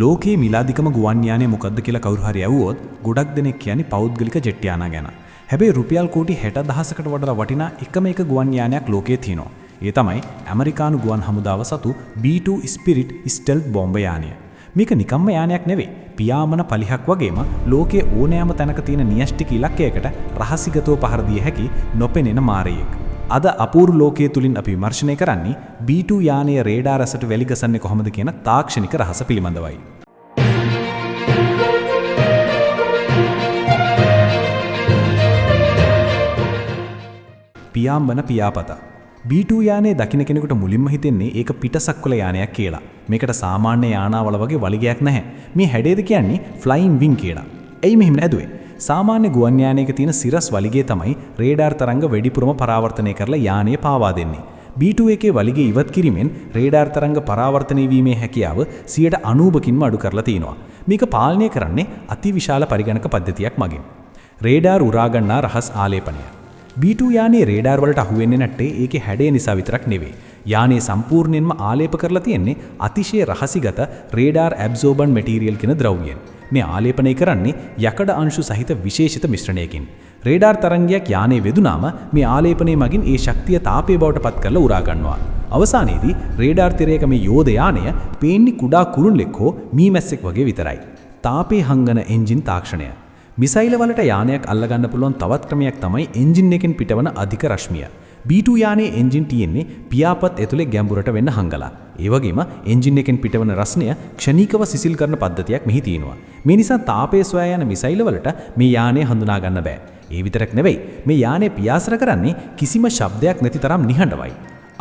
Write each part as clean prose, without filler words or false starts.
ලෝකයේ මිලාදිකම ගුවන් යානය මොකද්ද කියලා කවුරු හරි ඇහුවොත් ගොඩක් දෙනෙක් කියන්නේ පෞද්ගලික ජෙට් යානා ගැන. හැබැයි රුපියල් කෝටි 60000කට වඩා වටිනා එකම එක ගුවන් යානයක් ලෝකයේ තියෙනවා. ඒ තමයි ඇමරිකානු ගුවන් හමුදාව සතු B2 ස්පිරිට් ස්ටෙල්ත් බෝම්බ යානය. මේක නිකම්ම යානයක් නෙවෙයි. පියාඹන පලිහක් වගේම ලෝකයේ ඕනෑම තැනක තියෙන න්‍යෂ්ටික ඉලක්කයකට රහසිගතව පහර දිය හැකි නොපෙනෙන මාරයෙක්. අද අපූර්ව ලෝකයේ තුලින් අපි විමර්ශනය කරන්නේ B2 යානයේ රේඩාර ඇසට වැලි ගසන්නේ කොහොමද කියන තාක්ෂණික රහස පිළිබඳවයි. පියාඹන පියාපත B2 යානයේ දකින්න කෙනෙකුට මුලින්ම හිතෙන්නේ ඒක පිටසක්වල යානයක් කියලා. මේකට සාමාන්‍ය යානාවල වගේ වලිගයක් නැහැ. මේ හැඩයද කියන්නේ ෆ්ලයින් වින් කියලා. එයි මෙහෙම නැදුවේ. සාමාන්‍ය ගුවන් යානයක තියෙන සිරස් වලිගය තමයි රේඩාර් තරංග වැඩිපුරම පරාවර්තනය කරලා යානය පාවා දෙන්නේ. B2 එකේ වලිගය ඉවත් කිරීමෙන් රේඩාර් තරංග පරාවර්තනය වීමේ හැකියාව 90%කින්ම අඩු කරලා තිනවා. මේක පාලනය කරන්නේ අතිවිශාල පරිගණක පද්ධතියක් මගින්. රේඩාර් උරා ගන්නා රහස් ආලේපනය. B2 යානයේ රේඩාර් වලට අහු වෙන්නේ නැත්තේ ඒකේ හැඩය නිසා විතරක් නෙවෙයි. යානයේ සම්පූර්ණයෙන්ම ආලේප කරලා තියෙන්නේ අතිශය රහසිගත රේඩාර් ඇබ්සෝබන්ට් මැටීරියල් කියන ද්‍රව්‍යයෙන්. මේ ආලේපනය කරන්නේ යකඩ අංශු සහිත විශේෂිත මිශ්‍රණයකින්. රේඩාර් තරංගයක් යානයේ වෙදුනාම මේ ආලේපනය මගින් ඒ ශක්තිය තාපය බවට පත් කරලා උරා ගන්නවා. අවසානයේදී රේඩාර් තිරයක මේ යෝධ යානය පේන්නේ කුඩා කුරුල්ලෙක් හෝ මීමැස්සෙක් වගේ විතරයි. තාපේ හංගන එන්ජින් තාක්ෂණය. මිසයිල වලට යානයක් අල්ලගන්න පුළුවන් තවත් ක්‍රමයක් තමයි එන්ජින් එකෙන් පිටවන අධික රශ්මිය. B2 යානයේ එන්ජින් තියෙන්නේ පියාපත් ඇතුලේ ගැඹුරට වෙන්න හංගලා. ඒ වගේම එන්ජින් එකෙන් පිටවන රස්නය ක්ෂණිකව සිසිල් කරන පද්ධතියක් මෙහි තියෙනවා. මේ නිසා තාපයේ සොයා යන මිසයිල වලට මේ යානය හඳුනා ගන්න බෑ. ඒ විතරක් නෙවෙයි මේ යානය පියාසර කරන්නේ කිසිම ශබ්දයක් නැති තරම් නිහඬවයි.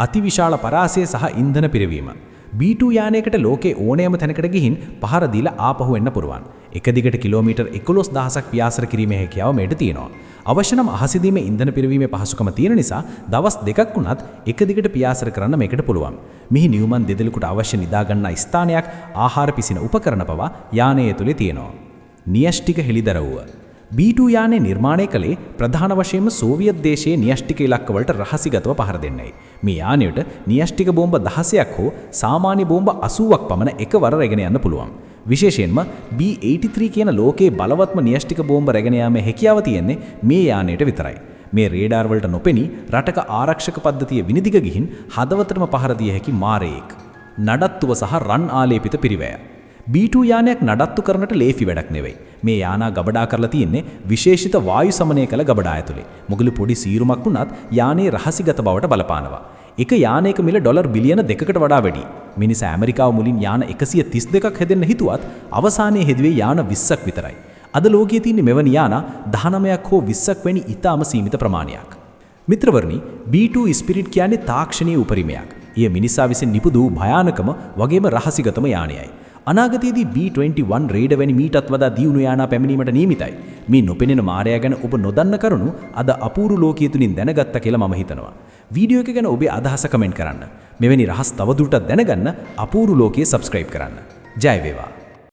අතිවිශාල පරාසය සහ ඉන්ධන පිරවීම. B2 යානයකට ලෝකේ ඕනෑම තැනකට ගිහින් පහර දීලා ආපහු එන්න පුරුවන්. එක දිගට කිලෝමීටර් 11000ක් පියාසර කිරීමේ හැකියාව මේට තියෙනවා. අවශ්‍ය නම් අහසදීම ඉන්ධන පිරවීමේ පහසුකම තියෙන නිසා දවස් දෙකක් වුණත් එක දිගට පියාසර කරන්න මේකට පුළුවන්. මෙහි නියුමන් දෙදෙලෙකුට අවශ්‍ය නිදා ගන්න ස්ථානයක්, ආහාර පිසින උපකරණ පවා යානය ඇතුලේ තියෙනවා. න්‍යෂ්ටික හෙළිදරව්ව. B2 යානය නිර්මාණය කළේ ප්‍රධාන වශයෙන්ම සෝවියත් දේශයේ න්‍යෂ්ටික ඉලක්කවලට රහසිගතව පහර දෙන්නයි. මේ යානයට න්‍යෂ්ටික බෝම්බ 16ක් හෝ සාමාන්‍ය බෝම්බ 80ක් පමණ එකවර රැගෙන යන්න පුළුවන්. විශේෂයෙන්ම B83 කියන ලෝකයේ බලවත්ම න්‍යෂ්ටික බෝම්බ රැගෙන යාමේ හැකියාව තියෙන්නේ මේ යානයට විතරයි. මේ රේඩාර් වලට නොපෙනී රටක ආරක්ෂක පද්ධතිය විනිදිග ගිහින් හදවතටම පහර දිය හැකි මාරයෙක්. නඩත්තුව සහ රන් ආලේපිත පිරිවැය. B2 යානයක් නඩත්තු කරනට ලේසි වැඩක් නෙවෙයි. මේ යානා ගබඩා කරලා තියෙන්නේ විශේෂිත වායු සමනය කළ ගබඩා ඇතුලේ. මුගලු පොඩි සීරුමක් වුණත් යානයේ රහසිගත බවට බලපානවා. එක යානයක මිල ඩොලර් බිලියන 2කට වඩා වැඩි. මිනිසා ඇමරිකාව මුලින් යාන 132ක් හැදෙන්න හිතුවත් අවසානයේ හෙදුවේ යාන 20ක් විතරයි. අද ලෝකයේ තියෙන මෙවැනි යාන 19ක් හෝ 20ක් වැනි ඉතාම සීමිත ප්‍රමාණයක්. මිත්‍රවරුනි, B2 ස්පිරිට් කියන්නේ තාක්ෂණීය උපරිමයක්. ඊය මිනිසා විසින් නිපුදූ භයානකම වගේම රහසිගතම යානයයි. අනාගතයේදී B21 රේඩ වැනි මීටත් වඩා දියුණු යානා පැමිණීමට නියමිතයි. මේ නොපෙනෙන මාරයා ගැන ඔබ නොදන්න කරුණු අද අපූර්ව ලෝකයේ තුලින් දැනගත්තා කියලා මම හිතනවා. වීඩියෝ එක ගැන ඔබේ අදහස කමෙන්ට් කරන්න. මෙවැනි රහස් තවදුරටත් දැනගන්න අපූර්ව ලෝකයේ සබ්ස්ක්‍රයිබ් කරන්න. ජය වේවා.